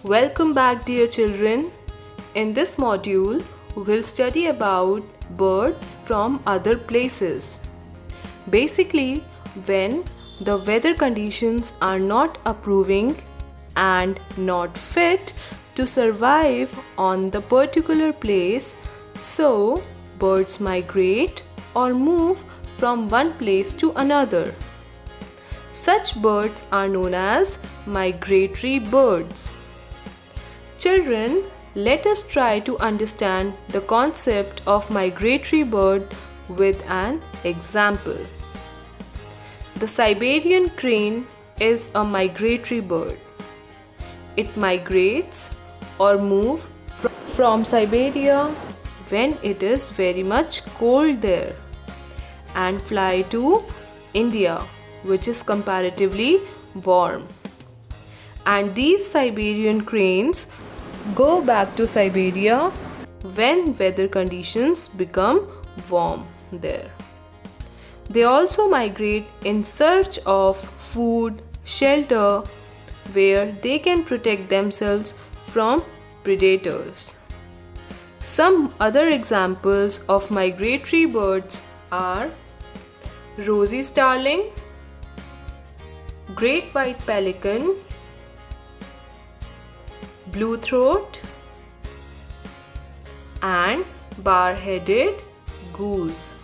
Welcome back, dear children. In this module, we'll study about birds from other places. Basically, when the weather conditions are not approving and not fit to survive on the particular place, so birds migrate or move from one place to another. Such birds are known as migratory birds. Children, let us try to understand the concept of migratory bird with an example. The Siberian crane is a migratory bird. It migrates or moves from Siberia when it is very much cold there and fly to India, which is comparatively warm. And these Siberian cranes go back to Siberia when weather conditions become warm there. They also migrate in search of food, shelter, where they can protect themselves from predators. Some other examples of migratory birds are rosy starling, great white pelican, blue throat, and bar-headed goose.